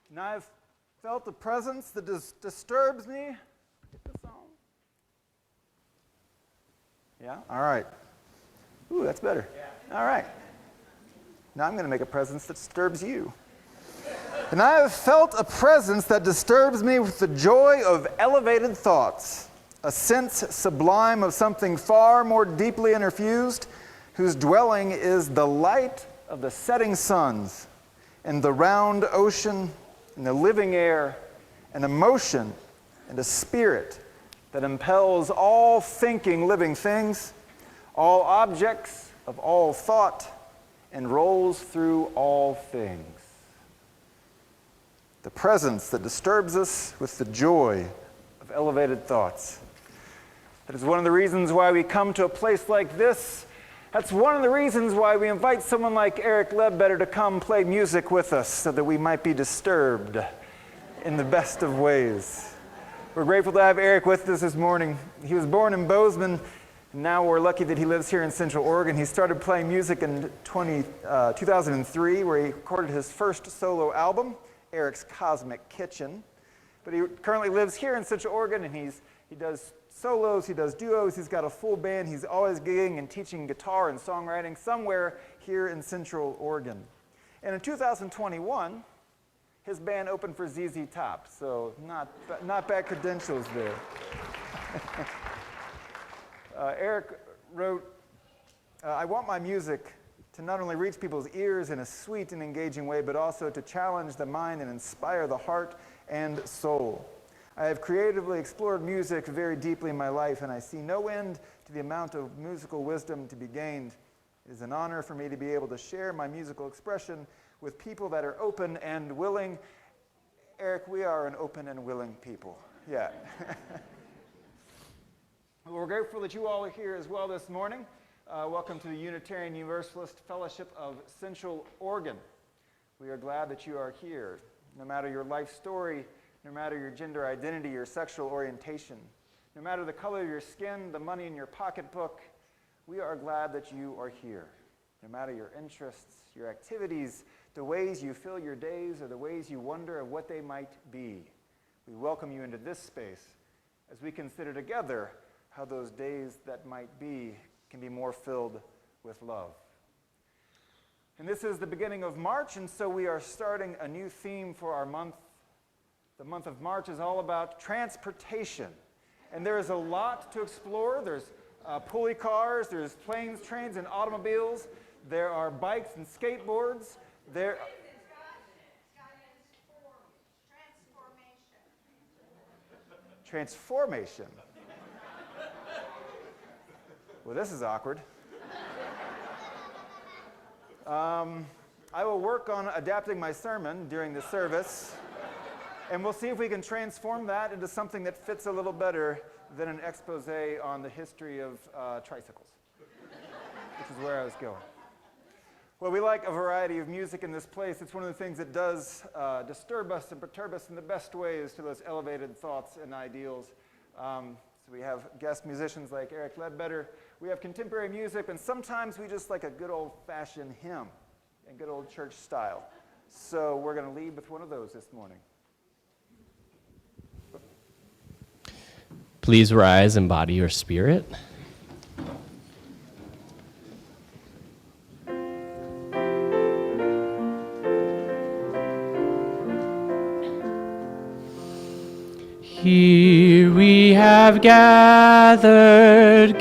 And I've felt a presence that disturbs me. Get this on. Yeah? All right. Ooh, that's better. Yeah. All right. Now I'm going to make a presence that disturbs you. And I have felt a presence that disturbs me with the joy of elevated thoughts, a sense sublime of something far more deeply interfused, whose dwelling is the light of the setting suns, and the round ocean, and the living air, and emotion, and a spirit that impels all thinking living things, all objects of all thought, and rolls through all things. The presence that disturbs us with the joy of elevated thoughts. That is one of the reasons why we come to a place like this. That's one of the reasons why we invite someone like Eric Ledbetter to come play music with us, so that we might be disturbed in the best of ways. We're grateful to have Eric with us this morning. He was born in Bozeman. Now we're lucky that he lives here in Central Oregon. He started playing music in 2003, where he recorded his first solo album, Eric's Cosmic Kitchen. But he currently lives here in Central Oregon, and he does solos, he does duos, he's got a full band. He's always gigging and teaching guitar and songwriting somewhere here in Central Oregon. And in 2021, his band opened for ZZ Top, so not bad credentials there. Eric wrote, I want my music to not only reach people's ears in a sweet and engaging way, but also to challenge the mind and inspire the heart and soul. I have creatively explored music very deeply in my life, and I see no end to the amount of musical wisdom to be gained. It is an honor for me to be able to share my musical expression with people that are open and willing. Eric, we are an open and willing people. Yeah. We're grateful that you all are here as well this morning. Welcome to the Unitarian Universalist Fellowship of Central Oregon. We are glad that you are here. No matter your life story, no matter your gender identity, your sexual orientation, no matter the color of your skin, the money in your pocketbook, we are glad that you are here. No matter your interests, your activities, the ways you fill your days, or the ways you wonder of what they might be, we welcome you into this space as we consider together how those days that might be can be more filled with love. And this is the beginning of March, and so we are starting a new theme for our month. The month of March is all about transportation. And there is a lot to explore. There's pulley cars, there's planes, trains, and automobiles. There are bikes and skateboards. Transformation. Well, this is awkward. I will work on adapting my sermon during the service, and we'll see if we can transform that into something that fits a little better than an expose on the history of tricycles, which is where I was going. Well, we like a variety of music in this place. It's one of the things that does disturb us and perturb us in the best ways to those elevated thoughts and ideals. So we have guest musicians like Eric Ledbetter. We have contemporary music, and sometimes we just like a good old-fashioned hymn in good old church style. So we're going to lead with one of those this morning. Please rise and embody your spirit. Here we have gathered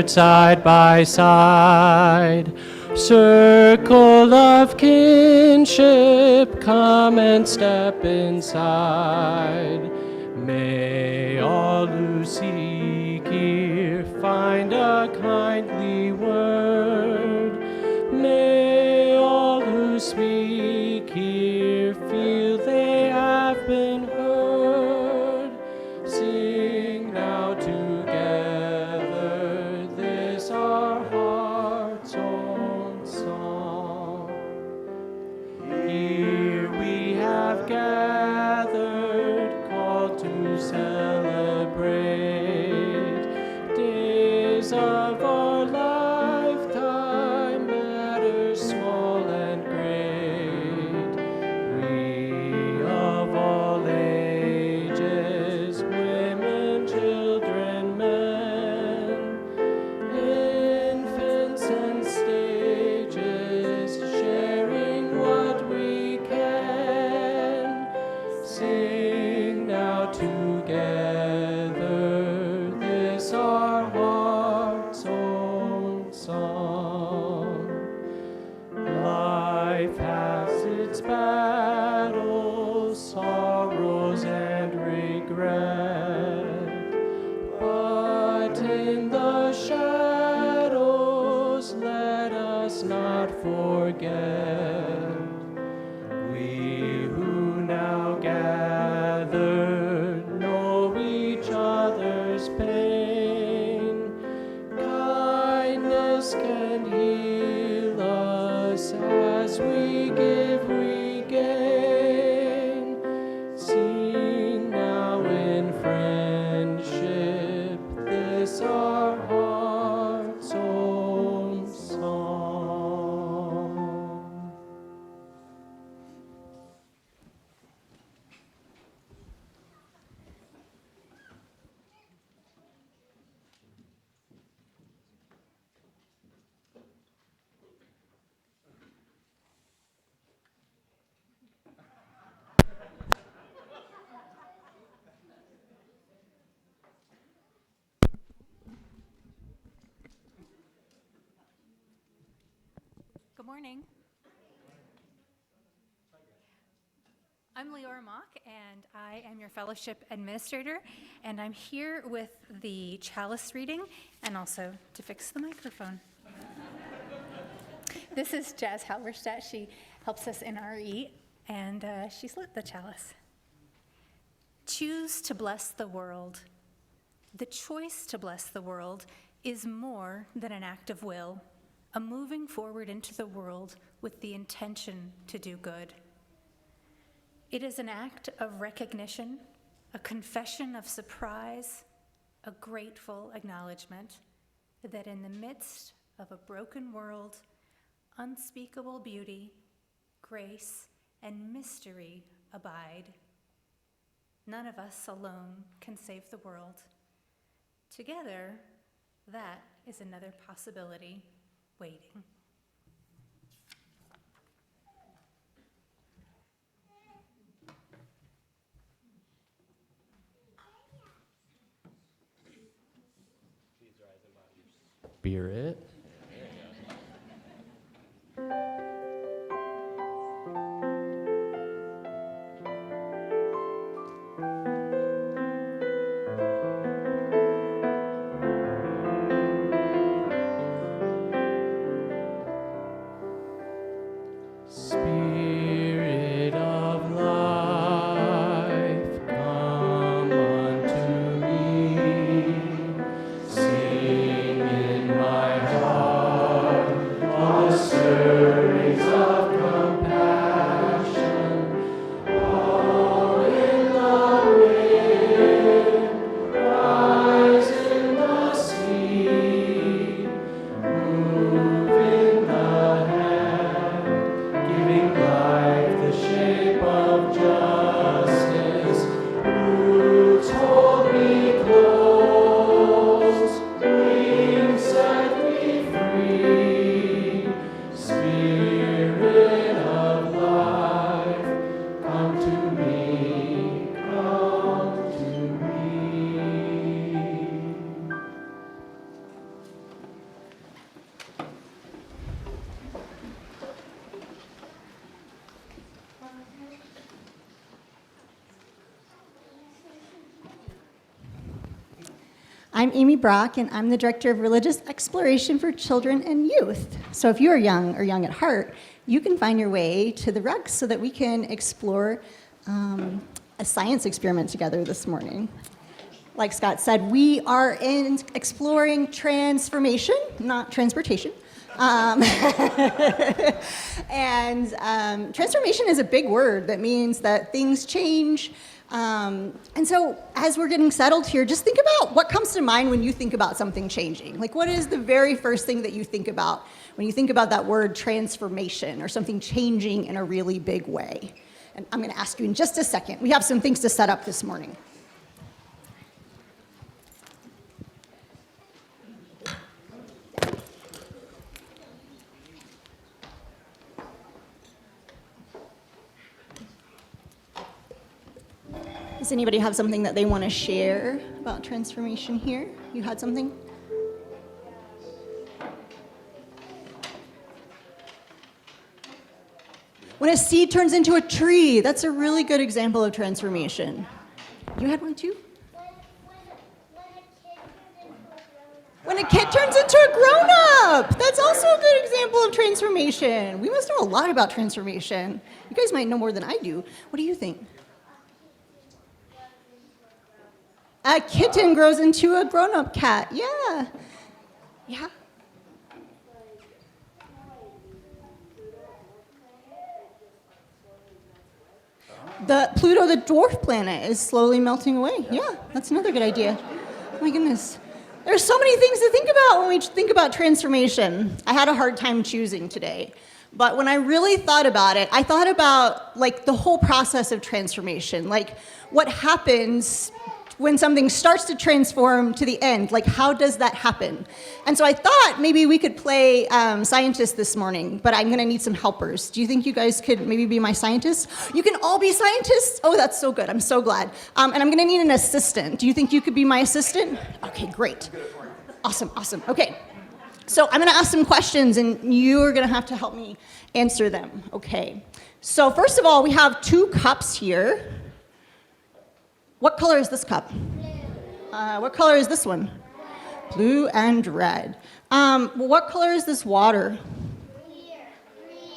side by side. Circle of kinship, come and step inside. May all who seek here find a kindly word. May all who speak here feel they have been heard. Sing now together this our heart's own song. Here we have gathered, called to celebrate days of our lifetime, matters small and great. We life's battles, sorrows, and regret. But in the shadows, let us not forget. We who now gather know each other's pain. Kindness can heal us as we give, we gain. Sing now in friendship this our heart's own song. Good morning. I'm Leora Mock, and I am your fellowship administrator, and I'm here with the chalice reading and also to fix the microphone. This is Jazz Halberstadt. She helps us in RE, and she's lit the chalice. Choose to bless the world. The choice to bless the world is more than an act of will, a moving forward into the world with the intention to do good. It is an act of recognition, a confession of surprise, a grateful acknowledgement that in the midst of a broken world, unspeakable beauty, grace, and mystery abide. None of us alone can save the world. Together, that is another possibility waiting. Spirit. Spirit of life, come unto me. Sing in my heart all the stirrings of compassion. All in the wind, rise in the sea, move in the hand, giving life the shape of justice. Roots hold me close, wings set me free. Spirit of life, come to me, come to me. I'm Amy Brock, and I'm the Director of Religious Exploration for Children and Youth. So if you are young or young at heart, you can find your way to the Rex so that we can explore a science experiment together this morning. Like Scott said, we are exploring transformation, not transportation. And transformation is a big word that means that things change. And so as we're getting settled here, just think about what comes to mind when you think about something changing. Like, what is the very first thing that you think about when you think about that word transformation or something changing in a really big way? And I'm going to ask you in just a second. We have some things to set up this morning. Does anybody have something that they want to share about transformation here? You had something? When a seed turns into a tree, that's a really good example of transformation. You had one too? When a kid turns into a grown-up. That's also a good example of transformation. We must know a lot about transformation. You guys might know more than I do. What do you think? A kitten grows into a grown-up cat. Yeah. Yeah. The Pluto, the dwarf planet, is slowly melting away. Yeah, that's another good idea. Oh my goodness. There's so many things to think about when we think about transformation. I had a hard time choosing today. But when I really thought about it, I thought about like the whole process of transformation, like what happens when something starts to transform to the end, like how does that happen? And so I thought maybe we could play scientist this morning, but I'm gonna need some helpers. Do you think you guys could maybe be my scientists? You can all be scientists? Oh, that's so good, I'm so glad. And I'm gonna need an assistant. Do you think you could be my assistant? Okay, great. Awesome, awesome, okay. So I'm gonna ask some questions and you're gonna have to help me answer them, okay? So first of all, we have 2 cups here. What color is this cup? What color is this one? Blue and red. What color is this water?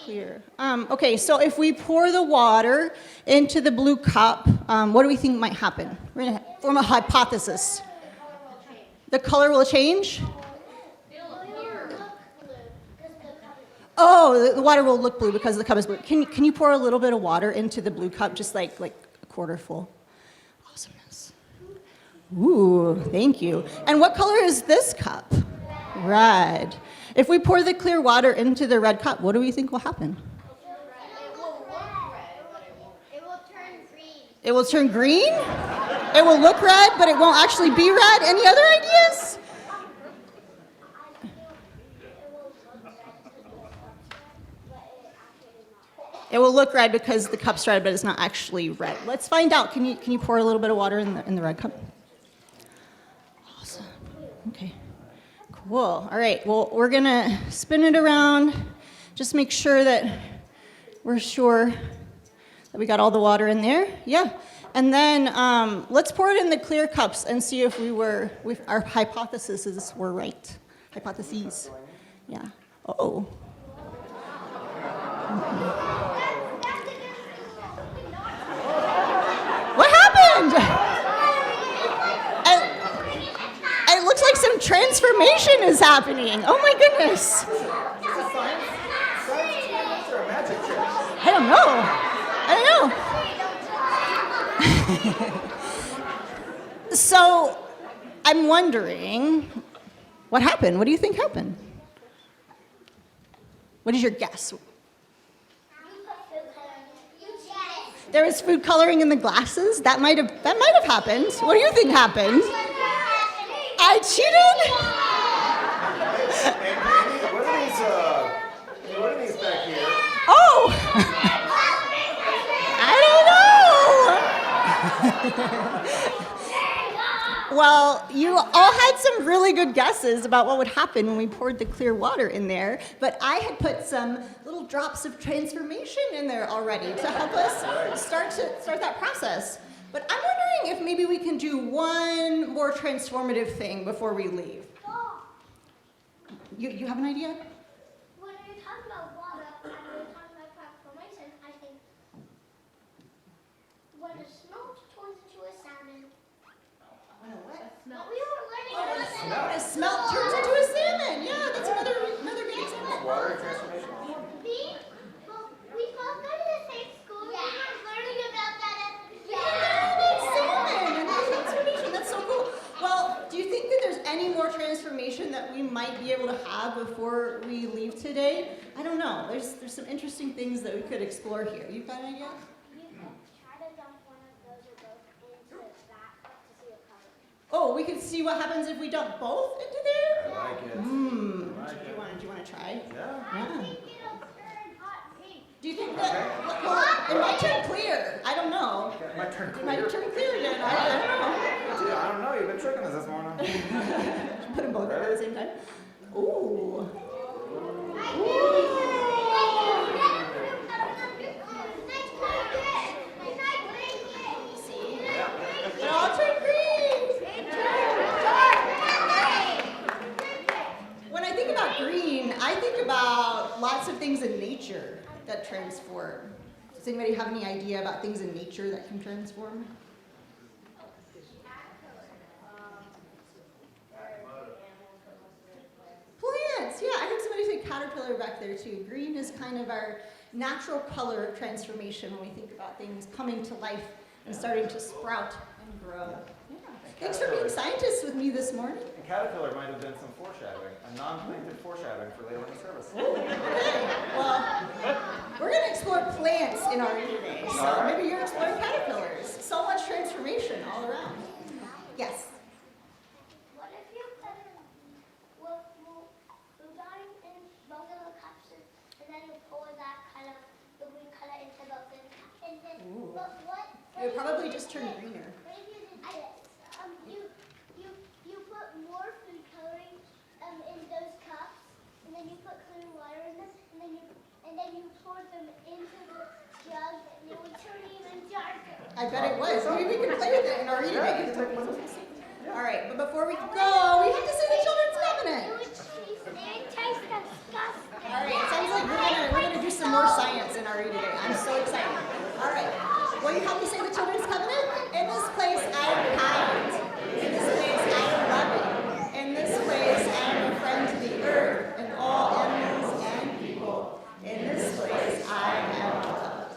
Clear. Okay, so if we pour the water into the blue cup, what do we think might happen? We're gonna form a hypothesis. The color will change? Oh, the water will look blue because the cup is blue. Can you pour a little bit of water into the blue cup, just like a quarter full? Awesomeness. Ooh, thank you. And what color is this cup? Red. If we pour the clear water into the red cup, what do we think will happen? It will turn green? It will look red, but it won't actually be red. Any other ideas? It will look red because the cup's red, but it's not actually red. Let's find out. Can you pour a little bit of water in the red cup? Awesome. Okay. Cool. All right. Well, we're gonna spin it around. Just make sure that we're sure that we got all the water in there. Yeah. And then let's pour it in the clear cups and see if our hypotheses were right. Hypotheses. Yeah. Uh-oh. What happened? It looks like some transformation is happening. Oh my goodness. Is this a science treatment or a magic trick? I don't know. So I'm wondering, what happened? What do you think happened? What is your guess? There was food coloring in the glasses? That might have happened. What do you think happened? I cheated? What are these back here? Oh! I don't know! Well, you all had some really good guesses about what would happen when we poured the clear water in there, but I had put some little drops of transformation in there already to help us start that process. But I'm wondering if maybe we can do one more transformative thing before we leave. You have an idea? When you're talking about water and we're talking about transformation, I think when a smelt turns into a salmon. When a what? But we were learning about that. When a smelt turns into a salmon. Yeah, that's another good example. Water transformation? We both go to the same school. We were learning about that at the Salmon and the transformation. That's so cool. Well, do you think that there's any more transformation that we might be able to have before we leave today? I don't know. There's some interesting things that we could explore here. You've got an idea? You can try to dump one of those or both into that to see what color. Oh, we can see what happens if we dump both into there? I like it. Do you want to try? Yeah. I think it'll turn hot pink. Do you think that, well, it might turn clear. I don't know. It might turn It clear. might turn clear again. I don't know. Gee, I don't know. You've been tricking us this morning. Put them both in at the same time. Ooh. that transform? Does anybody have any idea about things in nature that can transform? Plants, yeah, I heard somebody say caterpillar back there too. Green is kind of our natural color of transformation when we think about things coming to life and starting to sprout and grow. Yeah. Thanks for being scientists with me this morning. And caterpillar might have been some foreshadowing, a non-planted foreshadowing for later in the service. Okay, well, we're going to explore plants in our reading today, so maybe you're exploring caterpillars. So much transformation all around. Yes? What if you put food dye in both of the cups and then you pour that kind of the green color into the food cup? And then what? It would probably just turn greener. What if you did this? You put more food coloring in those cups, and then you put clear water in them, and then you pour them into the jug, and it would turn even darker. I bet it was. Maybe we can play with it in our reading. All right, but before we go, we have to sing the Children's Covenant. It would taste disgusting. All right, it sounds like we're gonna do some more science in our reading today. I'm so excited. All right, will you help me say the Children's Covenant? In this place, I am kind. In this place, I am loving. In this place, I am a friend to the earth and all animals and people. In this place, I am loved.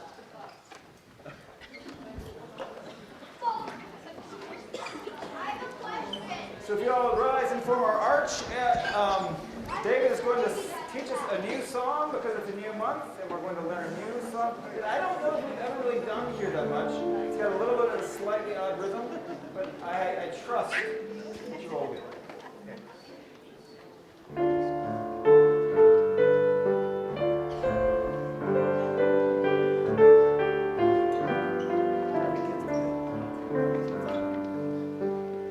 I have a question. So if you all would rise and form our arch, David is going to teach us a new song because it's a new month, and we're going to learn a new song. I don't know if we've ever really done here that much. It's got a little bit of a slightly odd rhythm, but I trust that you all will. Okay.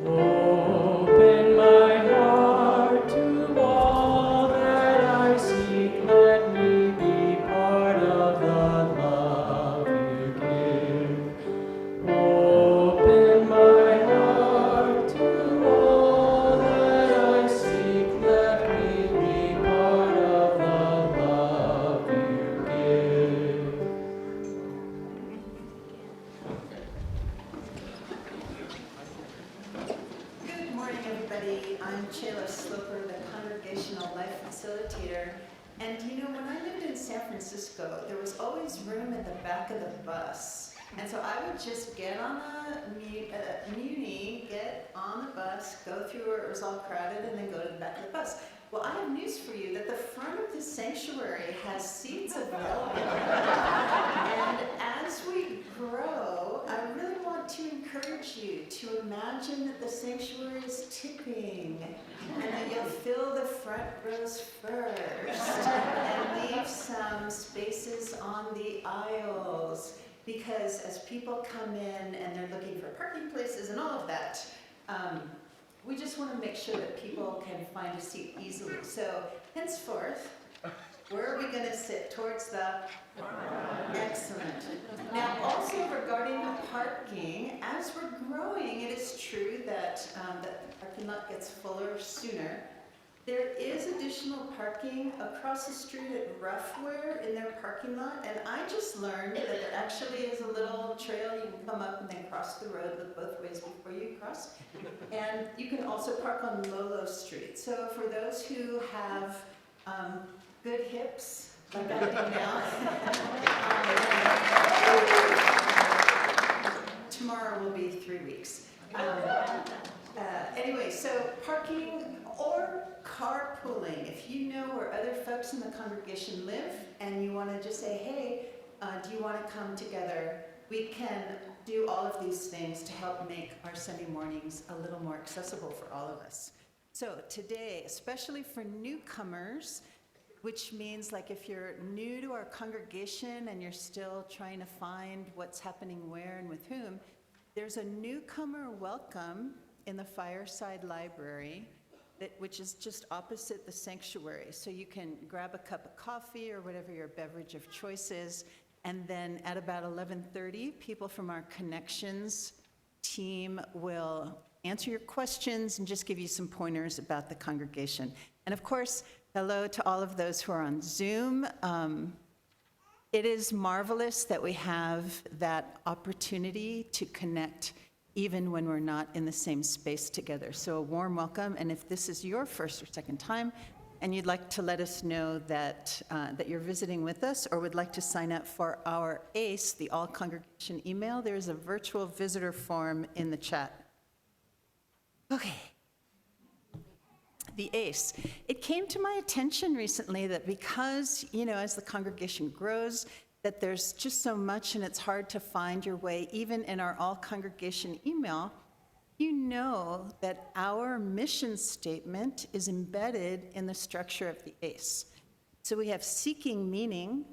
Open my heart to all that I seek. Let me be part of the love you give. Open my heart to all that I seek. Let me be part of the love you give. Good morning, everybody. I'm Chayla Sloper, the Congregational Life Facilitator. And you know, when I lived in San Francisco, there was always room at the back of the bus. And so I would just get on the muni, get on the bus, go through where it was all crowded, and then go to the back of the bus. Well, I have news for you that the front of the sanctuary has seats available. And as we grow, I really want to encourage you to imagine that the sanctuary is tipping and that you'll fill the front rows first and leave some spaces on the aisles. Because as people come in and they're looking for parking places and all of that, we just want to make sure that people can find a seat easily. So henceforth, where are we going to sit? Towards the excellent. Now, also regarding the parking, as we're growing, it is true that the parking lot gets fuller sooner. There is additional parking across the street at Roughware in their parking lot, and I just learned that there actually is a little trail you can come up and then cross the road with both ways before you cross. And you can also park on Lolo Street. So for those who have good hips, like I do now, tomorrow will be 3 weeks. Anyway, so parking or carpooling. If you know where other folks in the congregation live and you want to just say, hey, do you want to come together? We can do all of these things to help make our Sunday mornings a little more accessible for all of us. So today, especially for newcomers, which means like if you're new to our congregation and you're still trying to find what's happening where and with whom, there's a newcomer welcome in the Fireside Library, which is just opposite the sanctuary. So you can grab a cup of coffee or whatever your beverage of choice is, and then at about 11:30, people from our Connections team will answer your questions and just give you some pointers about the congregation. And of course, hello to all of those who are on Zoom. It is marvelous that we have that opportunity to connect even when we're not in the same space together. So a warm welcome, and if this is your first or second time, and you'd like to let us know that, that you're visiting with us or would like to sign up for our ACE, the All Congregation email, there's a virtual visitor form in the chat. Okay. The ACE. It came to my attention recently that because, as the congregation grows, that there's just so much and it's hard to find your way, even in our all congregation email, you know that our mission statement is embedded in the structure of the ACE. So we have seeking meaning,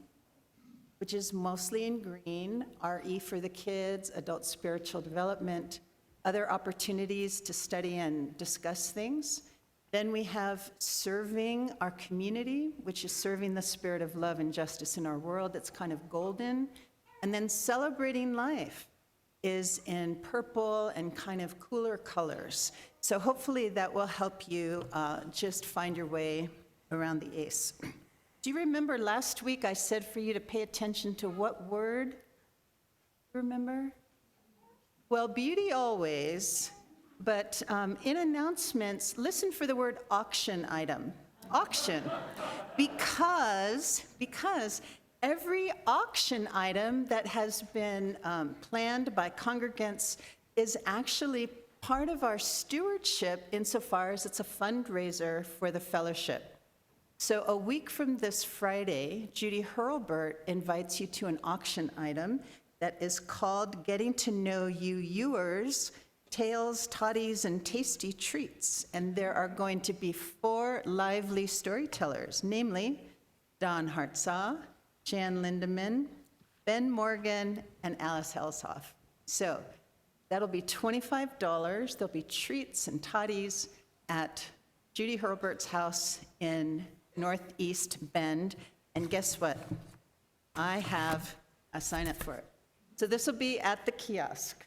which is mostly in green, RE for the kids, adult spiritual development, other opportunities to study and discuss things. Then we have serving our community, which is serving the spirit of love and justice in our world. It's kind of golden. And then celebrating life is in purple and kind of cooler colors. So hopefully that will help you just find your way around the ACE. Do you remember last week I said for you to pay attention to what word? Remember? Well, beauty always. But in announcements, listen for the word auction item. Auction. Because every auction item that has been planned by congregants is actually part of our stewardship insofar as it's a fundraiser for the fellowship. So a week from this Friday, Judy Hurlburt invites you to an auction item that is called Getting to Know You Yours, Tales, Toddies, and Tasty Treats. And there are going to be 4 lively storytellers, namely Don Hartsaw, Jan Lindemann, Ben Morgan, and Alice Helshoff. So that'll be $25. There'll be treats and toddies at Judy Hurlburt's house in Northeast Bend. And guess what? I have a sign up for it. So this will be at the kiosk.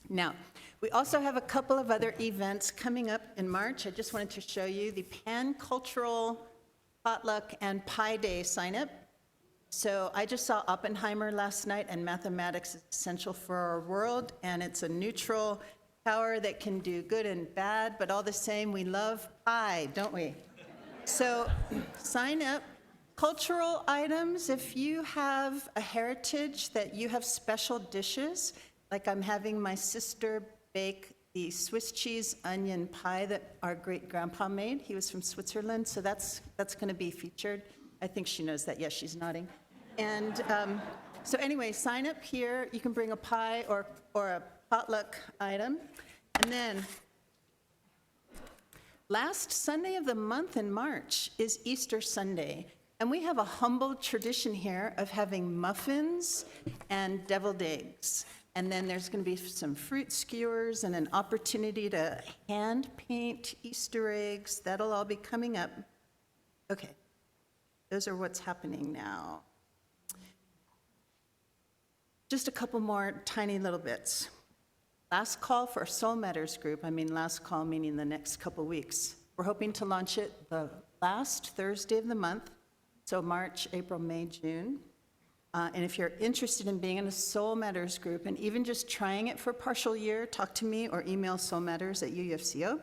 Now, we also have a couple of other events coming up in March. I just wanted to show you the Pan-Cultural Potluck and Pie Day sign-up. So I just saw Oppenheimer last night, and mathematics is essential for our world, and it's a neutral power that can do good and bad, but all the same, we love pie, don't we? So sign up. Cultural items, if you have a heritage that you have special dishes, like I'm having my sister bake the Swiss cheese onion pie that our great-grandpa made. He was from Switzerland, so that's going to be featured. I think she knows that. Yes, she's nodding. And so anyway, sign up here. You can bring a pie or a potluck item. And then last Sunday of the month in March is Easter Sunday. And we have a humble tradition here of having muffins and deviled eggs. And then there's going to be some fruit skewers and an opportunity to hand paint Easter eggs. That'll all be coming up. Okay, those are what's happening now. Just a couple more tiny little bits. Last call for Soul Matters group. I mean last call meaning the next couple weeks. We're hoping to launch it the last Thursday of the month. So March, April, May, June. And if you're interested in being in a Soul Matters group and even just trying it for a partial year, talk to me or email soulmatters@UUFCO.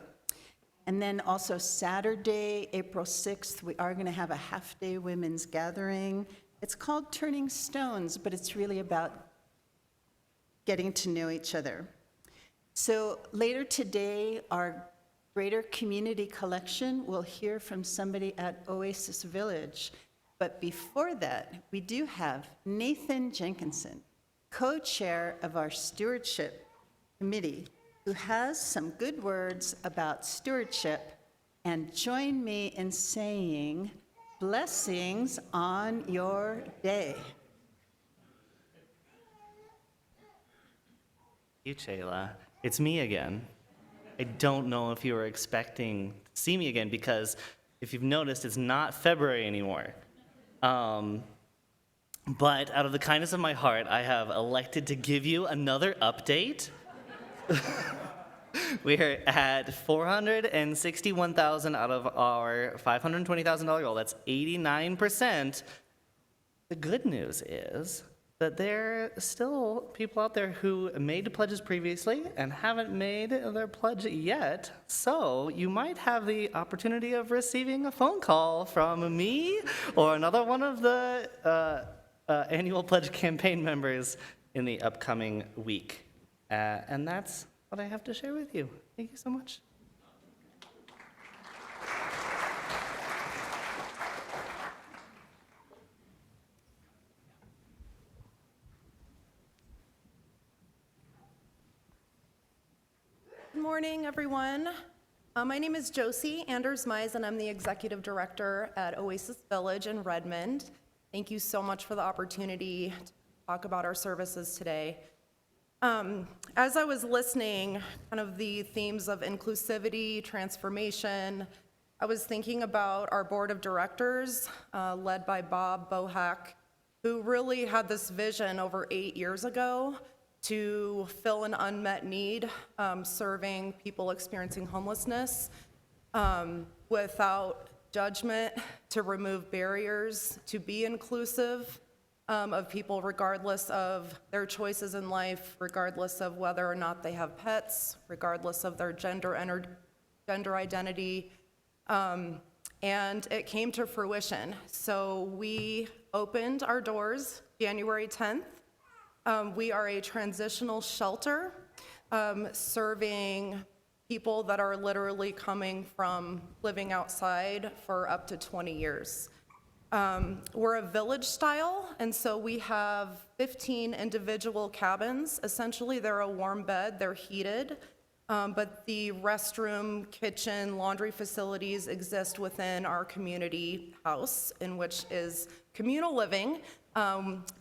And then also Saturday, April 6th, we are going to have a half-day women's gathering. It's called Turning Stones, but it's really about getting to know each other. So later today, our Greater Community Collection will hear from somebody at Oasis Village. But before that, we do have Nathan Jenkinson, co-chair of our stewardship committee, who has some good words about stewardship. And join me in saying, blessings on your day. You, Chayla. It's me again. I don't know if you were expecting to see me again, because if you've noticed, it's not February anymore. But out of the kindness of my heart, I have elected to give you another update. We're at $461,000 out of our $520,000 goal. That's 89%. the good news is that there are still people out there who made pledges previously and haven't made their pledge yet. So you might have the opportunity of receiving a phone call from me or another one of the annual pledge campaign members in the upcoming week. And that's what I have to share with you. Thank you so much. Good morning, everyone. My name is Josie Anders-Mize, and I'm the Executive Director at Oasis Village in Redmond. Thank you so much for the opportunity to talk about our services today. As I was listening, kind of the themes of inclusivity, transformation, I was thinking about our board of directors, led by Bob Bohack, who really had this vision over 8 years ago to fill an unmet need, serving people experiencing homelessness without judgment, to remove barriers, to be inclusive of people regardless of their choices in life, regardless of whether or not they have pets, regardless of their gender identity. And it came to fruition. So we opened our doors January 10th. We are a transitional shelter serving people that are literally coming from living outside for up to 20 years. We're a village style, and so we have 15 individual cabins. Essentially, they're a warm bed, they're heated, but the restroom, kitchen, laundry facilities exist within our community house, in which is communal living.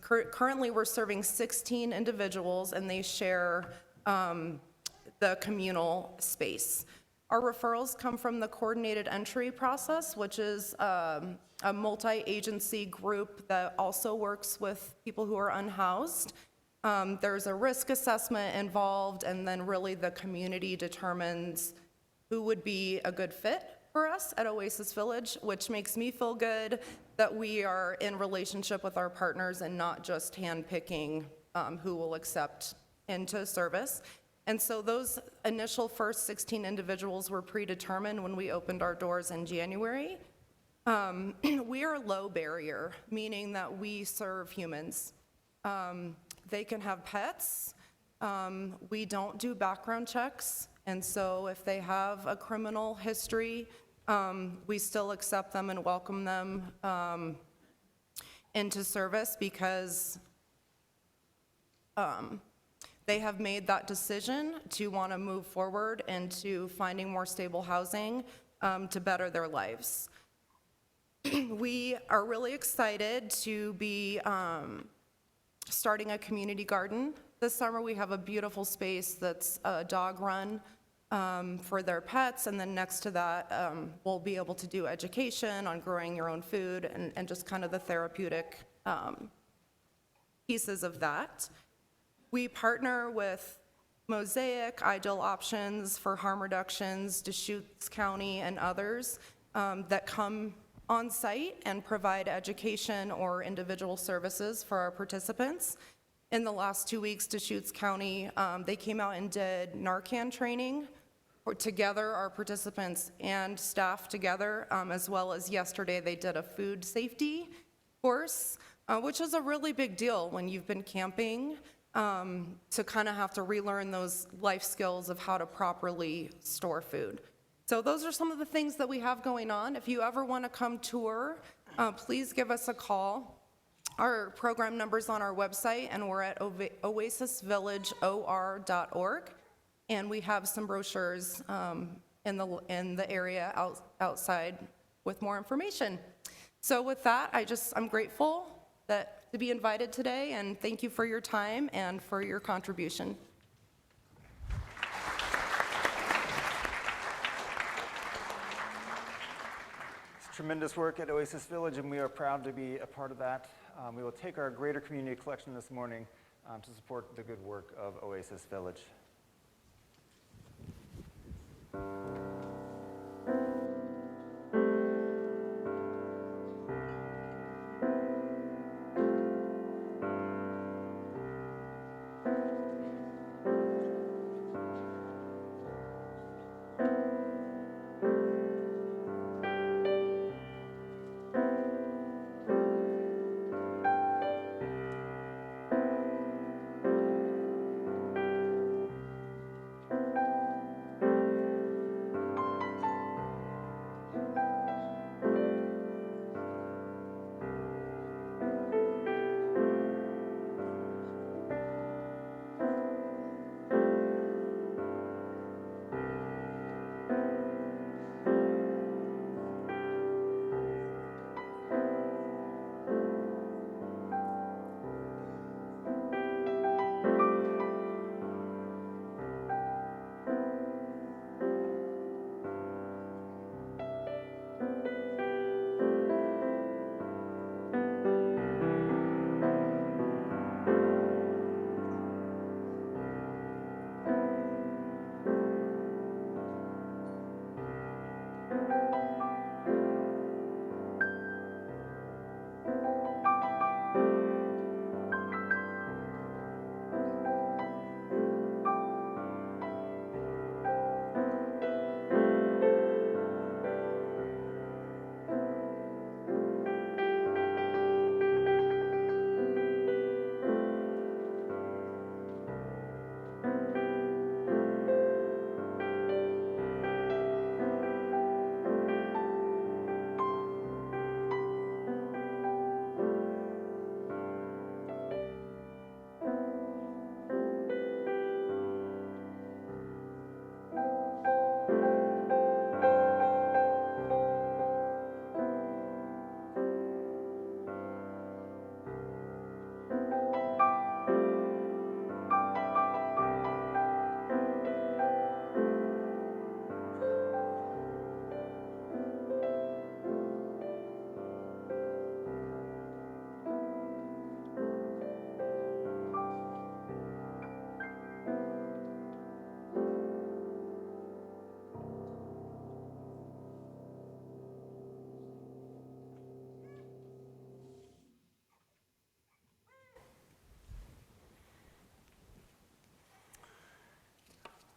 Currently, we're serving 16 individuals, and they share the communal space. Our referrals come from the coordinated entry process, which is a multi-agency group that also works with people who are unhoused. There's a risk assessment involved, and then really the community determines who would be a good fit for us at Oasis Village, which makes me feel good that we are in relationship with our partners and not just handpicking who will accept into service. And so those initial first 16 individuals were predetermined when we opened our doors in January. We are low barrier, meaning that we serve humans. They can have pets. We don't do background checks. And so if they have a criminal history, we still accept them and welcome them into service because they have made that decision to want to move forward into finding more stable housing to better their lives. We are really excited to be starting a community garden this summer. We have a beautiful space that's a dog run for their pets, and then next to that, we'll be able to do education on growing your own food and just kind of the therapeutic pieces of that. We partner with Mosaic, Ideal Options for harm reductions, Deschutes County, and others that come on site and provide education or individual services for our participants. In the last 2 weeks, Deschutes County, they came out and did Narcan training together, our participants and staff together, as well as yesterday they did a food safety course, which is a really big deal when you've been camping, to kind of have to relearn those life skills of how to properly store food. So those are some of the things that we have going on. If you ever want to come tour, please give us a call. Our program number's on our website, and we're at oasisvillageor.org. And we have some brochures in the area outside with more information. So with that, I'm grateful to be invited today, and thank you for your time and for your contribution. It's tremendous work at Oasis Village, and we are proud to be a part of that. We will take our greater community collection this morning to support the good work of Oasis Village.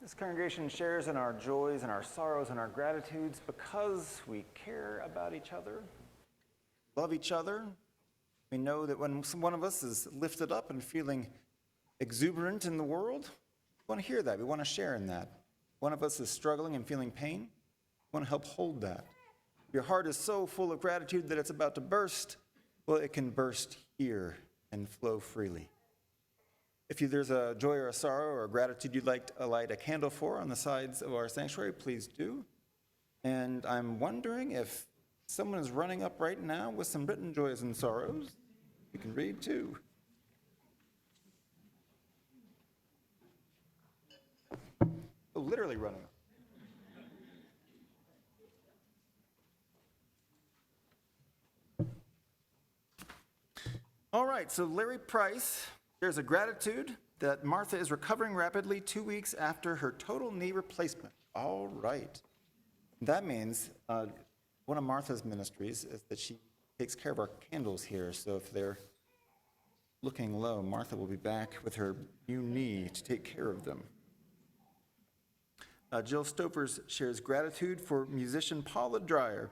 This congregation shares in our joys and our sorrows and our gratitudes because we care about each other, love each other. We know that when one of us is lifted up and feeling exuberant in the world, we want to hear that. We want to share in that. One of us is struggling and feeling pain. We want to help hold that. If your heart is so full of gratitude that it's about to burst, well, it can burst here and flow freely. If there's a joy or a sorrow or a gratitude you'd like to light a candle for on the sides of our sanctuary, please do. And I'm wondering if someone is running up right now with some written joys and sorrows. You can read too. Oh, literally running up. All right, so Larry Price shares a gratitude that Martha is recovering rapidly 2 weeks after her total knee replacement. All right. That means one of Martha's ministries is that she takes care of our candles here. So if they're looking low, Martha will be back with her new knee to take care of them. Jill Stopers shares gratitude for musician Paula Dreyer.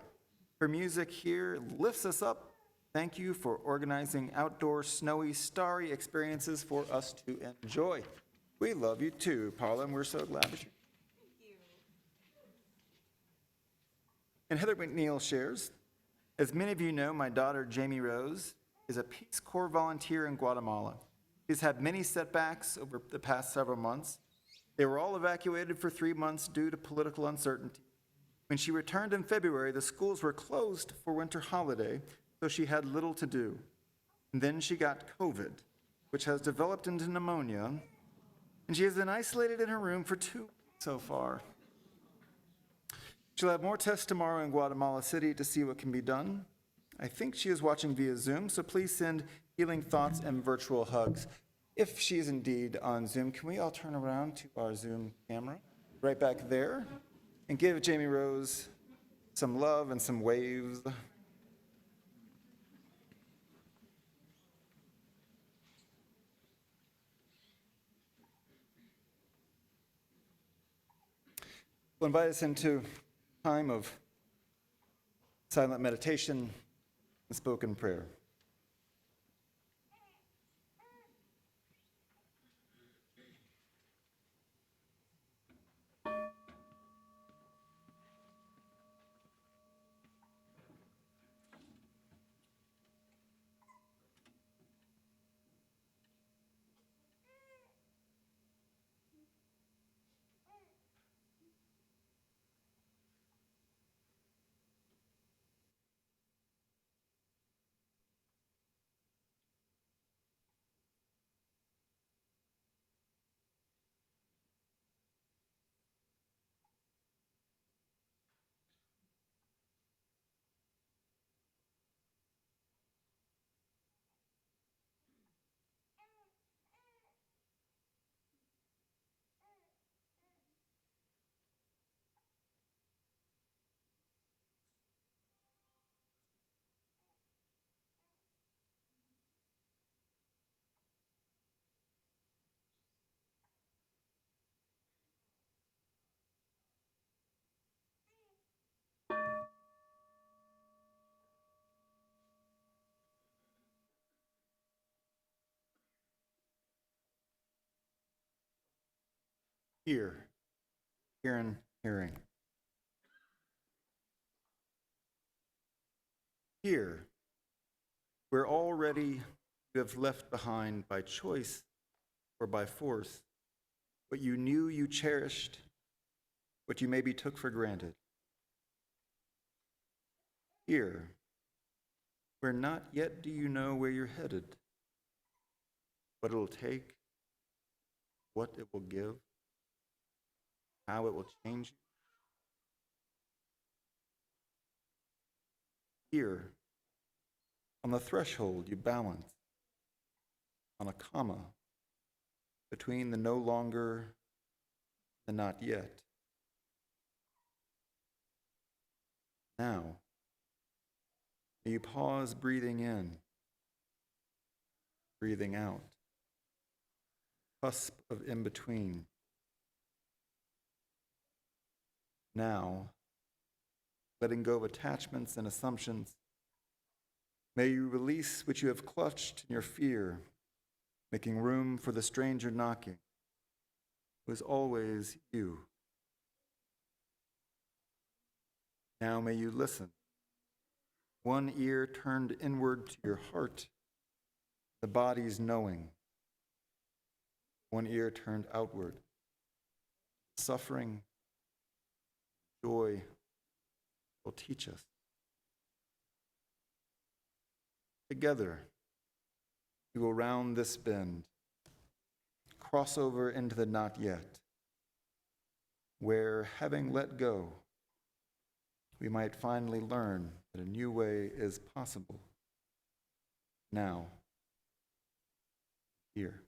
Her music here lifts us up. Thank you for organizing outdoor, snowy, starry experiences for us to enjoy. We love you too, Paula, and we're so glad that you're here. Thank you. And Heather McNeil shares, as many of you know, my daughter, Jamie Rose, is a Peace Corps volunteer in Guatemala. She's had many setbacks over the past several months. They were all evacuated for 3 months due to political uncertainty. When she returned in February, the schools were closed for winter holiday, so she had little to do. And then she got COVID, which has developed into pneumonia, and she has been isolated in her room for 2 weeks so far. She'll have more tests tomorrow in Guatemala City to see what can be done. I think she is watching via Zoom, so please send healing thoughts and virtual hugs. If she is indeed on Zoom, can we all turn around to our Zoom camera right back there and give Jamie Rose some love and some waves? We'll invite us into a time of silent meditation and spoken prayer. Hear, hearing, hearing. Here, where already you have left behind by choice or by force what you knew you cherished, what you maybe took for granted. Here, where not yet do you know where you're headed, what it'll take, what it will give, how it will change you. Here, on the threshold, you balance on a comma between the no longer and not yet. Now, you pause, breathing in, breathing out, cusp of in between. Now, letting go of attachments and assumptions, may you release what you have clutched in your fear, making room for the stranger knocking, who is always you. Now may you listen, one ear turned inward to your heart, the body's knowing, one ear turned outward, suffering, joy will teach us. Together, we will round this bend, cross over into the not yet, where, having let go, we might finally learn that a new way is possible. Now, here.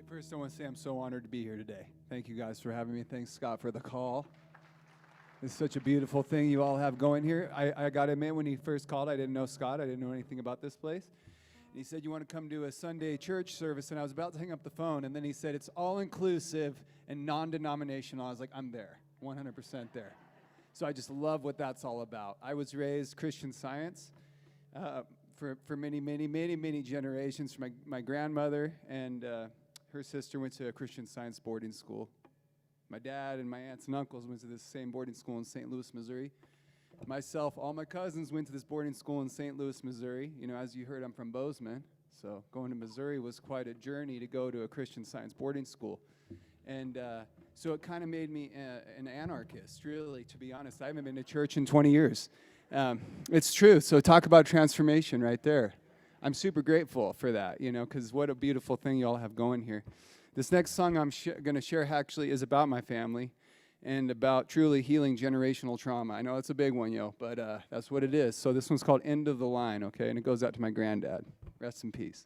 First, I want to say I'm so honored to be here today. Thank you guys for having me. Thanks, Scott, for the call. It's such a beautiful thing you all have going here. I got to admit, when he first called, I didn't know Scott. I didn't know anything about this place. And he said, you want to come to a Sunday church service? And I was about to hang up the phone. And then he said, it's all-inclusive and non-denominational. I was like, I'm there, 100% there. So I just love what that's all about. I was raised Christian Science for many, many, many, many generations. From my grandmother and her sister went to a Christian Science boarding school. My dad and my aunts and uncles went to this same boarding school in St. Louis, Missouri. Myself, all my cousins went to this boarding school in St. Louis, Missouri. You know, as you heard, I'm from Bozeman, so going to Missouri was quite a journey to go to a Christian Science boarding school. And so it kind of made me an anarchist, really, to be honest. I haven't been to church in 20 years. It's true, so talk about transformation right there. I'm super grateful for that, you know, because what a beautiful thing you all have going here. This next song I'm going to share actually is about my family and about truly healing generational trauma. I know it's a big one, yo, but that's what it is. So this one's called End of the Line, okay, and it goes out to my granddad. Rest in peace.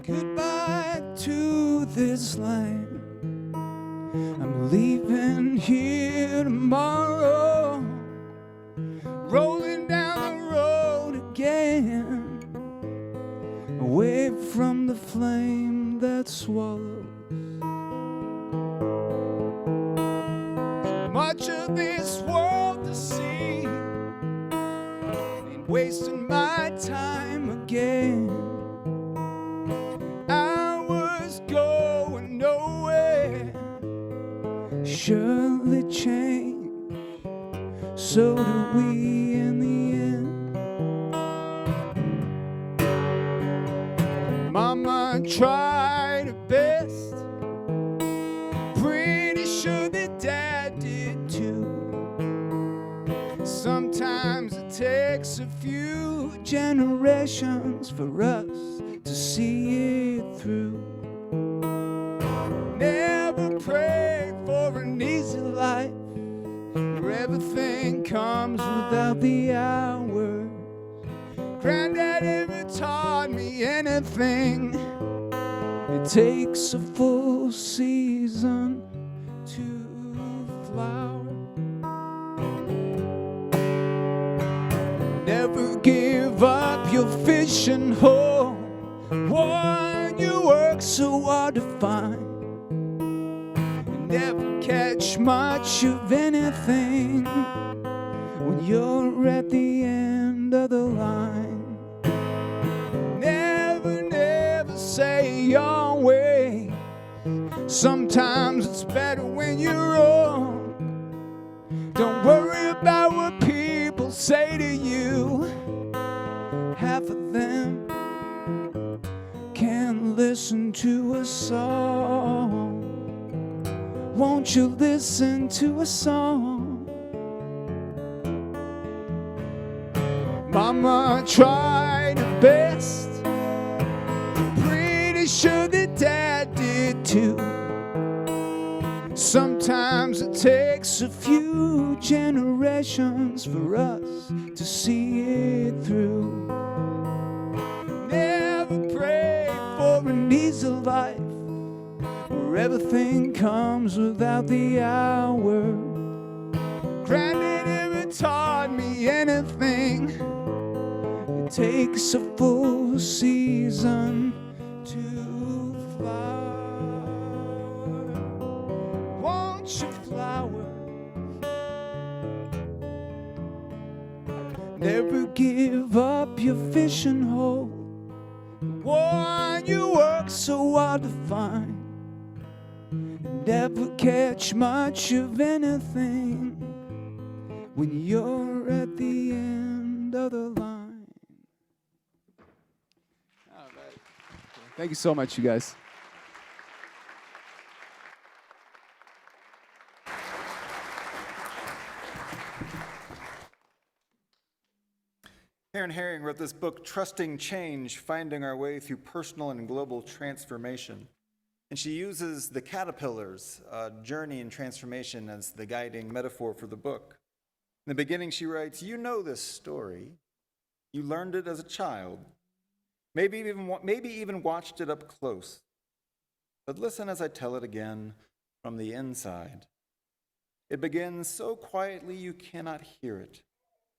Goodbye to this land. I'm leaving here tomorrow, rolling down the road again, away from the flame that swallows much of this world to see. Ain't wasting my time again. Surely change, so do we in the end. Mama tried her best, pretty sure that Dad did too. Sometimes it takes a few generations for us to see it through. Never pray for an easy life where everything comes without the hours. Granddad ever taught me anything, it takes a full season to flower. Never give up your fishing hole, one you work so hard to find. Never catch much of anything when you're at the end of the line. Never, never say your way. Sometimes it's better when you're wrong. Don't worry about what people say to you. Half of them can't listen to a song. won't you listen to a song? Mama tried her best, pretty sure that Dad did too. Sometimes it takes a few generations for us to see it through. Never pray for an easy life where everything comes without the hour. Granted, if it taught me anything, it takes a full season to flower. Won't you flower? Never give up your fishing hole, the one you work so hard to find. Never catch much of anything when you're at the end of the line. All right. Thank you so much, you guys. Karen Herring wrote this book, Trusting Change, Finding Our Way Through Personal and Global Transformation. And she uses the caterpillar's journey and transformation as the guiding metaphor for the book. In the beginning, she writes, "You know this story. You learned it as a child. Maybe even watched it up close. But listen as I tell it again from the inside. It begins so quietly you cannot hear it,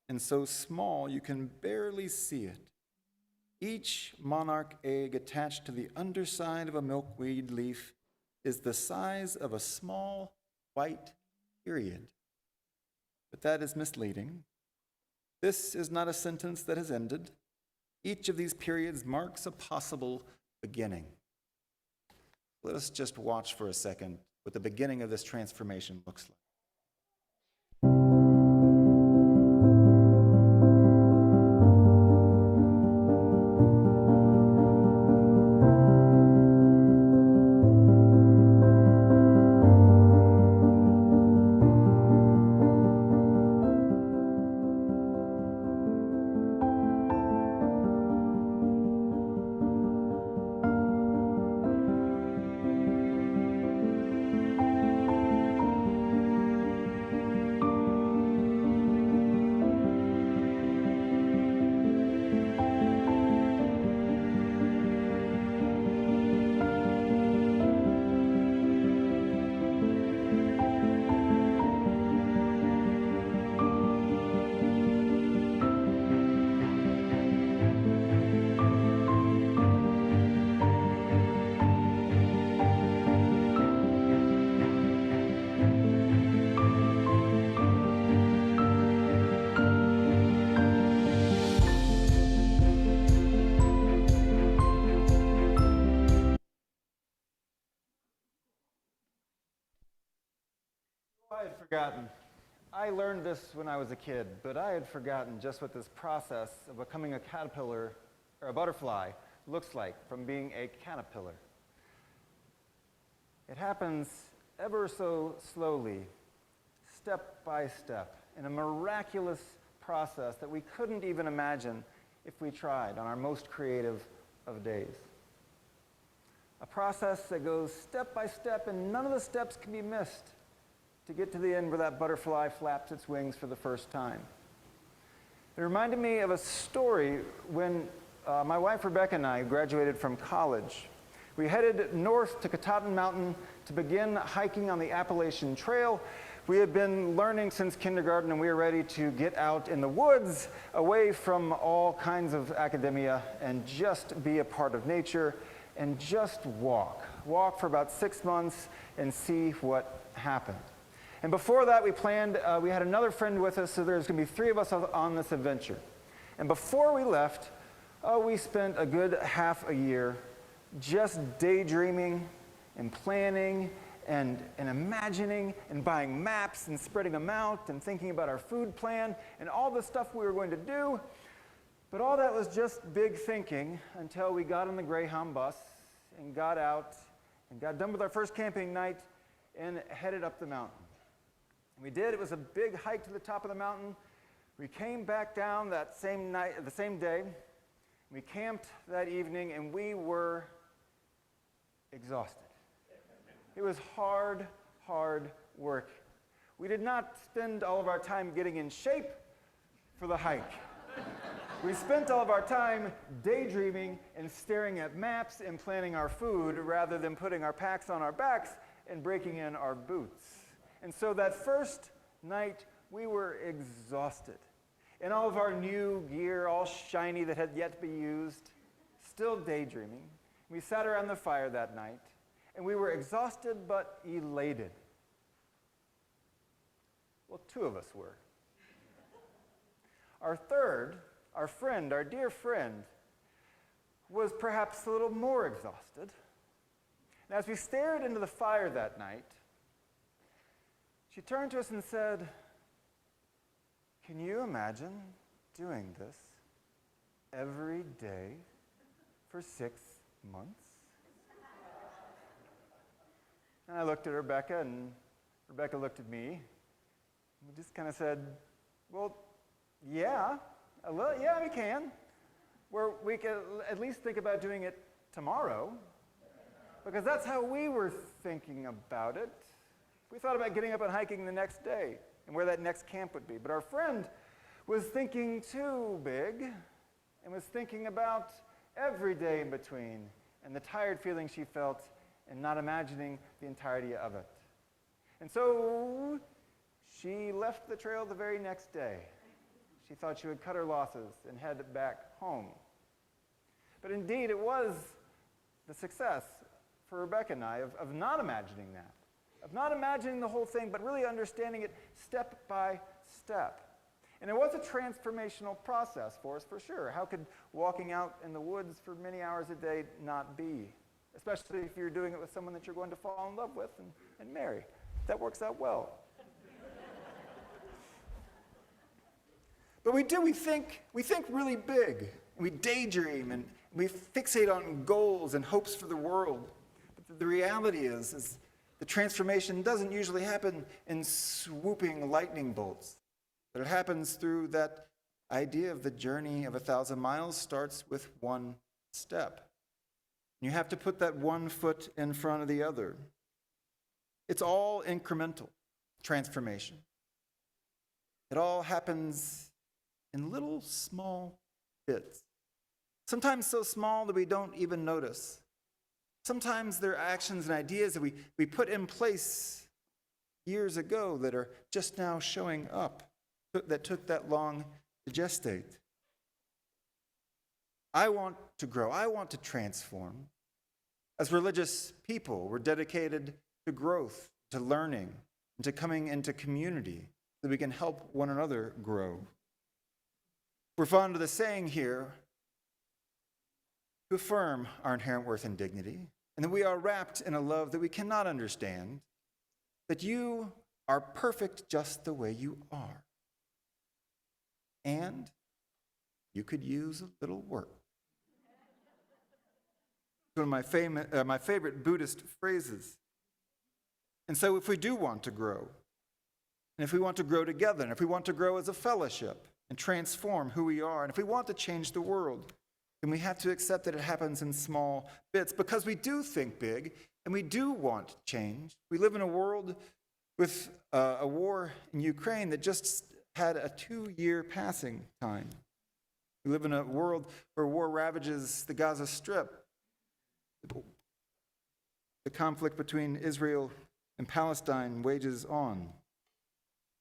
and so small you can barely see it. Each monarch egg attached to the underside of a milkweed leaf is the size of a small white period. But that is misleading. This is not a sentence that has ended. Each of these periods marks a possible beginning." Let us just watch for a second what the beginning of this transformation looks like. I had forgotten. I learned this when I was a kid, but I had forgotten just what this process of becoming a caterpillar or a butterfly looks like from being a caterpillar. It happens ever so slowly, step by step, in a miraculous process that we couldn't even imagine if we tried on our most creative of days. A process that goes step by step, and none of the steps can be missed to get to the end where that butterfly flaps its wings for the first time. It reminded me of a story when my wife Rebecca and I graduated from college. We headed north to Katahdin Mountain to begin hiking on the Appalachian Trail. We had been learning since kindergarten, and we were ready to get out in the woods, away from all kinds of academia, and just be a part of nature, and just walk. Walk for about 6 months and see what happened. And before that, we planned, we had another friend with us, so there's going to be 3 of us on this adventure. And before we left, we spent a good half a year just daydreaming and planning and imagining and buying maps and spreading them out and thinking about our food plan and all the stuff we were going to do. But all that was just big thinking until we got on the Greyhound bus and got out and got done with our first camping night and headed up the mountain. We did. It was a big hike to the top of the mountain. We came back down that same night, the same day. We camped that evening, and we were exhausted. It was hard, hard work. We did not spend all of our time getting in shape for the hike. We spent all of our time daydreaming and staring at maps and planning our food rather than putting our packs on our backs and breaking in our boots. And so that first night, we were exhausted. In all of our new gear, all shiny that had yet to be used, still daydreaming. We sat around the fire that night, and we were exhausted but elated. Well, two of us were. Our third, our friend, our dear friend, was perhaps a little more exhausted. And as we stared into the fire that night, she turned to us and said, "Can you imagine doing this every day for 6 months?" And I looked at Rebecca, and Rebecca looked at me. We just kind of said, "Well, yeah, yeah, we can. We could at least think about doing it tomorrow," because that's how we were thinking about it. We thought about getting up and hiking the next day and where that next camp would be. But our friend was thinking too big and was thinking about every day in between and the tired feeling she felt and not imagining the entirety of it. And so she left the trail the very next day. She thought she would cut her losses and head back home. But indeed, it was the success for Rebecca and I of not imagining that, of not imagining the whole thing, but really understanding it step by step. And it was a transformational process for us, for sure. How could walking out in the woods for many hours a day not be? Especially if you're doing it with someone that you're going to fall in love with and marry. That works out well. But we think really big. We daydream and we fixate on goals and hopes for the world. But the reality is the transformation doesn't usually happen in swooping lightning bolts. But it happens through that idea of the journey of 1,000 miles starts with one step. You have to put that one foot in front of the other. It's all incremental transformation. It all happens in little small bits. Sometimes so small that we don't even notice. Sometimes there are actions and ideas that we put in place years ago that are just now showing up, that took that long to gestate. I want to grow. I want to transform. As religious people, we're dedicated to growth, to learning, and to coming into community so that we can help one another grow. We're fond of the saying here to affirm our inherent worth and dignity, and that we are wrapped in a love that we cannot understand, that you are perfect just the way you are. And you could use a little work. One of my favorite Buddhist phrases. And so if we do want to grow, and if we want to grow together, and if we want to grow as a fellowship and transform who we are, and if we want to change the world, then we have to accept that it happens in small bits, because we do think big and we do want change. We live in a world with a war in Ukraine that just had a 2-year passing time. We live in a world where war ravages the Gaza Strip. The conflict between Israel and Palestine wages on.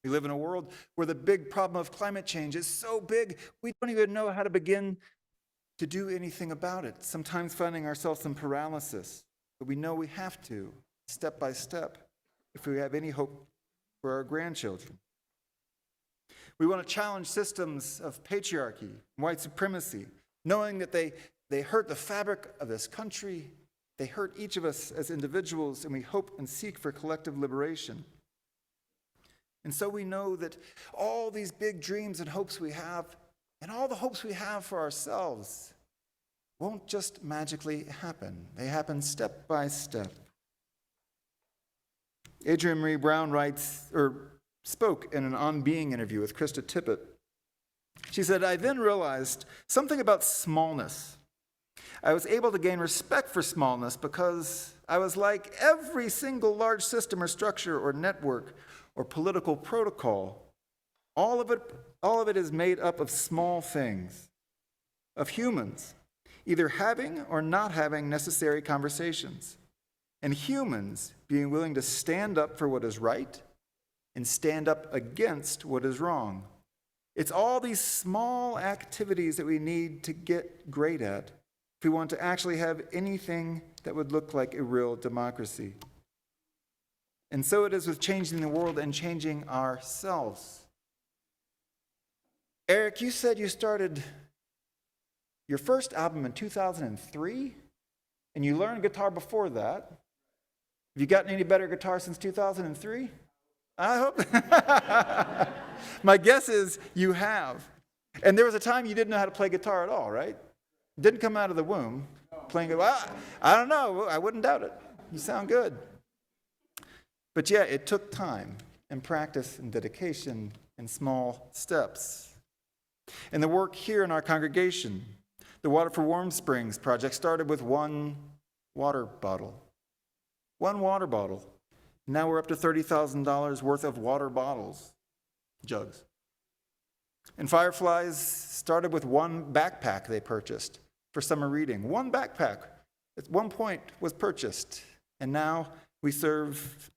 We live in a world where the big problem of climate change is so big, we don't even know how to begin to do anything about it, sometimes finding ourselves in paralysis. But we know we have to, step by step, if we have any hope for our grandchildren. We want to challenge systems of patriarchy, white supremacy, knowing that they hurt the fabric of this country, they hurt each of us as individuals, and we hope and seek for collective liberation. And so we know that all these big dreams and hopes we have, and all the hopes we have for ourselves, won't just magically happen. They happen step by step. Adrienne Marie Brown spoke in an On Being interview with Krista Tippett. She said, I then realized something about smallness. I was able to gain respect for smallness because I was like every single large system or structure or network or political protocol. All of it is made up of small things, of humans, either having or not having necessary conversations, and humans being willing to stand up for what is right and stand up against what is wrong. It's all these small activities that we need to get great at if we want to actually have anything that would look like a real democracy. And so it is with changing the world and changing ourselves. Eric, you said you started your first album in 2003, and you learned guitar before that. Have you gotten any better guitar since 2003? I hope. My guess is you have. And there was a time you didn't know how to play guitar at all, right? Didn't come out of the womb playing it. Well, I don't know. I wouldn't doubt it. You sound good. But yeah, it took time and practice and dedication and small steps. And the work here in our congregation, the Water for Warm Springs project, started with one water bottle. One water bottle. Now we're up to $30,000 worth of water bottles, jugs. And Fireflies started with one backpack they purchased for summer reading. One backpack at one point was purchased. And now we serve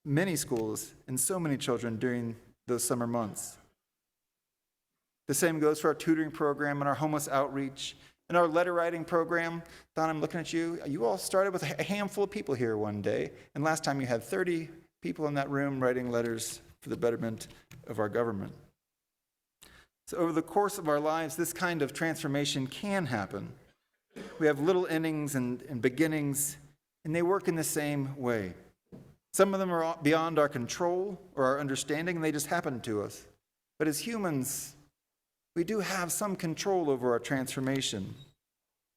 many schools and so many children during those summer months. The same goes for our tutoring program and our homeless outreach and our letter writing program. Don, I'm looking at you. You all started with a handful of people here one day, and last time you had 30 people in that room writing letters for the betterment of our government. So over the course of our lives, this kind of transformation can happen. We have little endings and beginnings, and they work in the same way. Some of them are beyond our control or our understanding, and they just happen to us. But as humans, we do have some control over our transformation.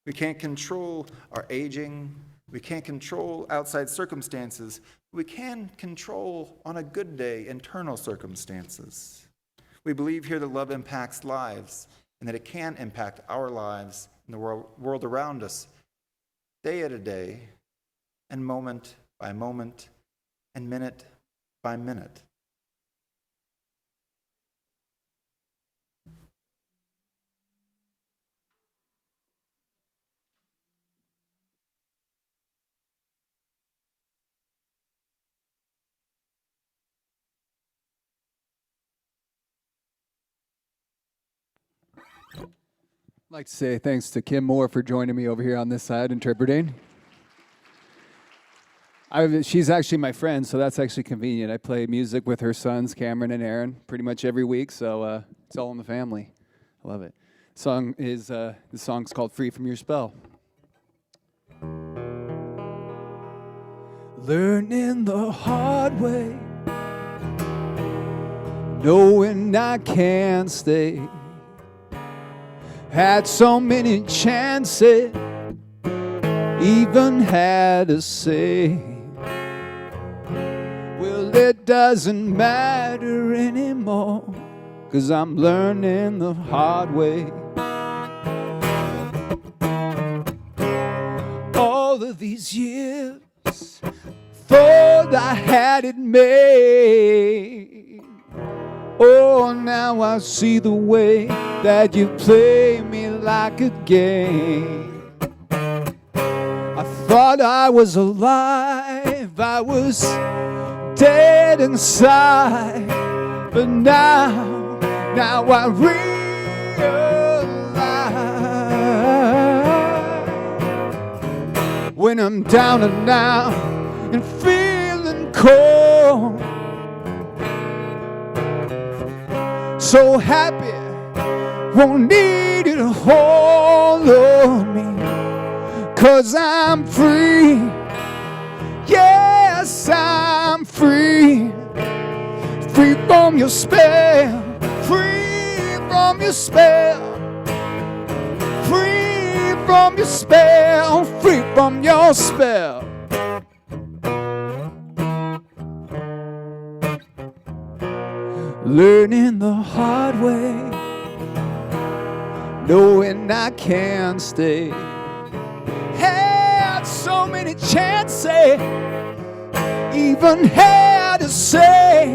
We can't control our aging. We can't control outside circumstances. We can control, on a good day, internal circumstances. We believe here that love impacts lives and that it can impact our lives and the world around us, day at a day, and moment by moment, and minute by minute. I'd like to say thanks to Kim Moore for joining me over here on this side interpreting. She's actually my friend, so that's actually convenient. I play music with her sons, Cameron and Aaron, pretty much every week, so it's all in the family. I love it. The song's called Free From Your Spell. Learning the hard way, knowing I can't stay. Had so many chances, even had a say. Well, it doesn't matter anymore, 'cause I'm learning the hard way. All of these years, thought I had it made. Oh, now I see the way that you play me like a game. I thought I was alive, I was dead inside. But now I realize when I'm down and out and feeling cold, so happy, won't need you to hold on me, 'cause I'm free, yes, I'm free, free from your spell, free from your spell, free from your spell, free from your spell. learning the hard way, knowing I can't stay. Had so many chances, even had to say,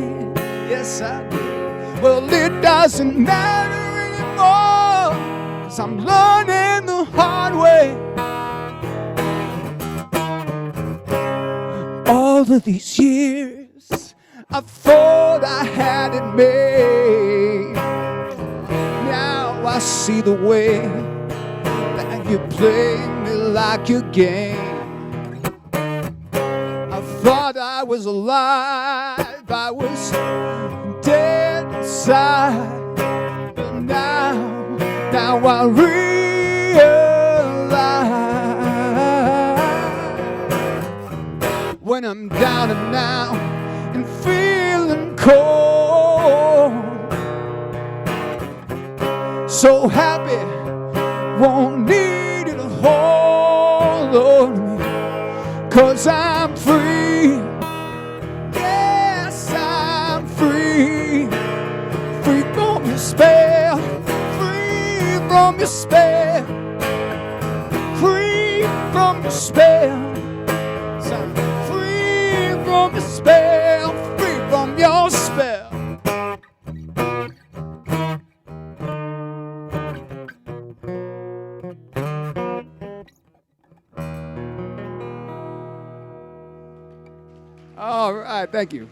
yes I did. Well, it doesn't matter anymore, 'cause I'm learning the hard way. All of these years, I thought I had it made. Now I see the way that you play me like your game. I thought I was alive, I was dead inside. But now I realize when I'm down and out and feeling cold, so happy, won't need you to hold on to me, 'cause I'm free. Yes, I'm free. Free from your spell. Free from your spell. Free from your spell. Free from your spell. Free from your spell. All right, thank you.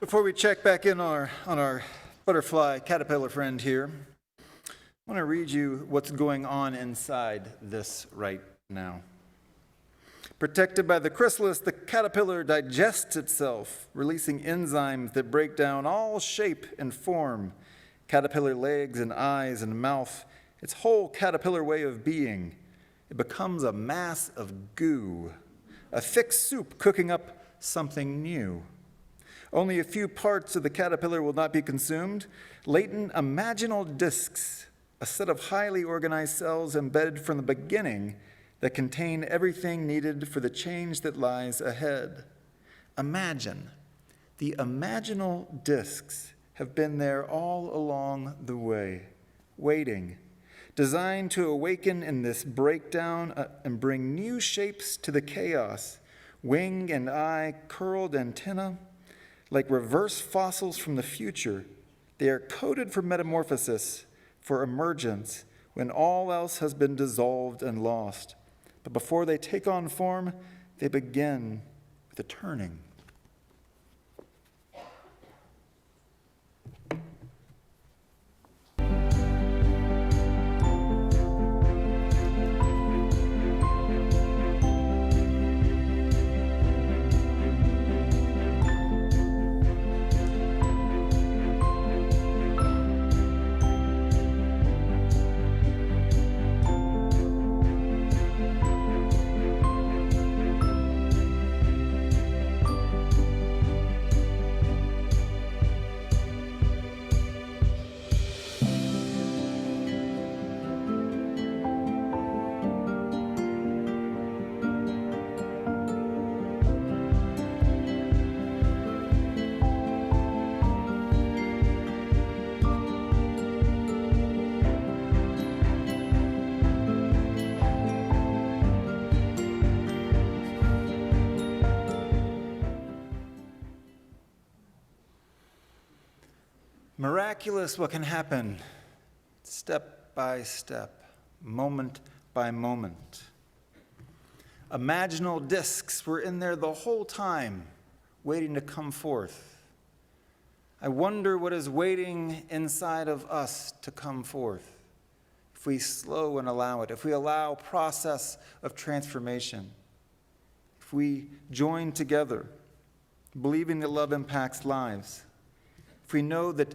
Before we check back in on our butterfly caterpillar friend here, I want to read you what's going on inside this right now. Protected by the chrysalis, the caterpillar digests itself, releasing enzymes that break down all shape and form, caterpillar legs and eyes and mouth, its whole caterpillar way of being. It becomes a mass of goo, a thick soup cooking up something new. Only a few parts of the caterpillar will not be consumed. Latent imaginal discs, a set of highly organized cells embedded from the beginning that contain everything needed for the change that lies ahead. Imagine. The imaginal discs have been there all along the way, waiting, designed to awaken in this breakdown and bring new shapes to the chaos. Wing and eye, curled antenna, like reverse fossils from the future, they are coded for metamorphosis, for emergence, when all else has been dissolved and lost. But before they take on form, they begin with a turning. Miraculous what can happen step by step, moment by moment. Imaginal discs were in there the whole time, waiting to come forth. I wonder what is waiting inside of us to come forth. If we slow and allow it, if we allow process of transformation, if we join together, believing that love impacts lives, if we know that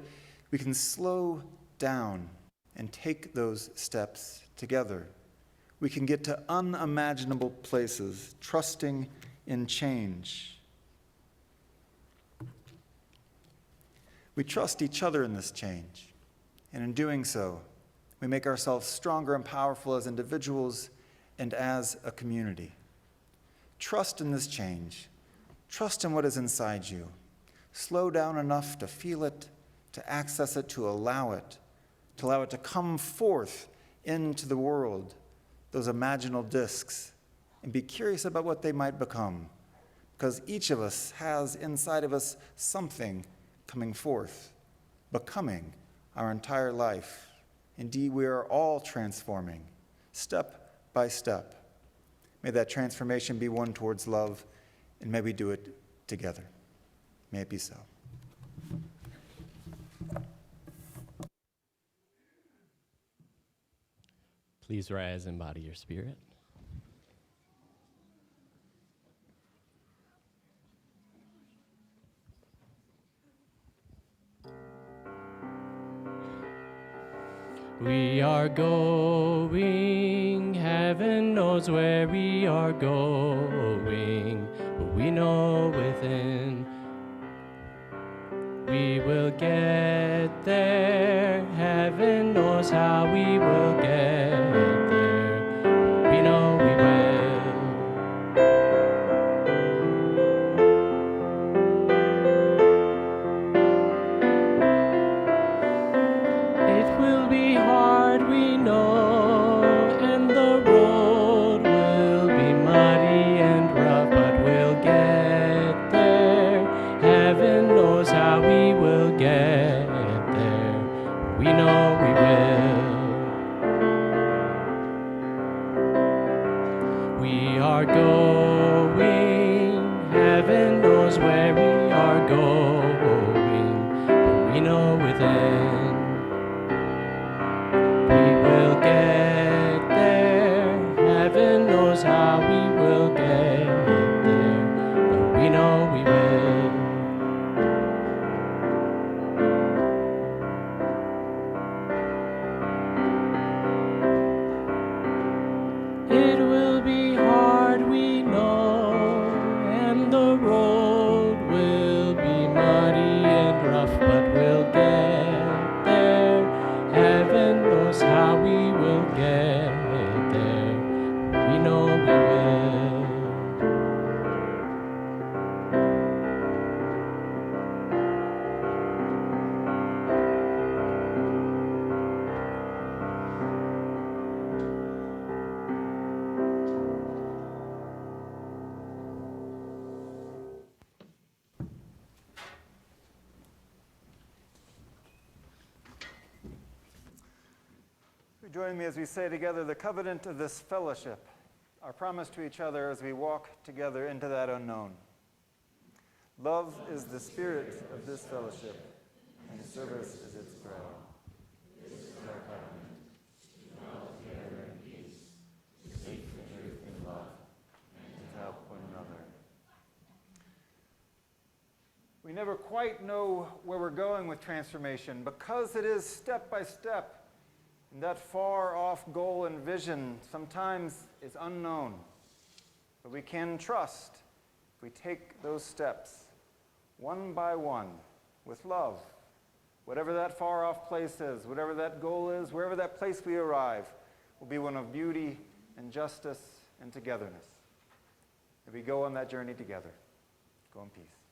we can slow down and take those steps together, we can get to unimaginable places, trusting in change. We trust each other in this change, and in doing so, we make ourselves stronger and powerful as individuals and as a community. Trust in this change. Trust in what is inside you. Slow down enough to feel it, to access it, to allow it to come forth into the world, those imaginal discs, and be curious about what they might become. Because each of us has inside of us something coming forth, becoming our entire life. Indeed, we are all transforming, step by step. May that transformation be one towards love, and may we do it together. May it be so. Please rise and embody your spirit. We are going, heaven knows where we are going, but we know within we will get there. Heaven knows how we will get there, but we know we will. It will be hard, we know, and the road will be muddy and rough, but we'll get there. Heaven knows how we will get there. We know we will. We are going. Heaven knows where we are going, but we know within we will get there. Heaven knows how we will get there, but we know we will. It will be hard, we know, and the road will be muddy and rough, but we'll get there. Heaven knows how we will get there. We know we will. Join me as we say together the covenant of this fellowship, our promise to each other as we walk together into that unknown. Love is the spirit of this fellowship, and service is its bread. This is our covenant, to dwell together in peace, to seek the truth in love, and to help one another. We never quite know where we're going with transformation because it is step by step. And that far-off goal and vision sometimes is unknown. But we can trust if we take those steps one by one with love. Whatever that far-off place is, whatever that goal is, wherever that place we arrive, will be one of beauty and justice and togetherness. If we go on that journey together, go in peace.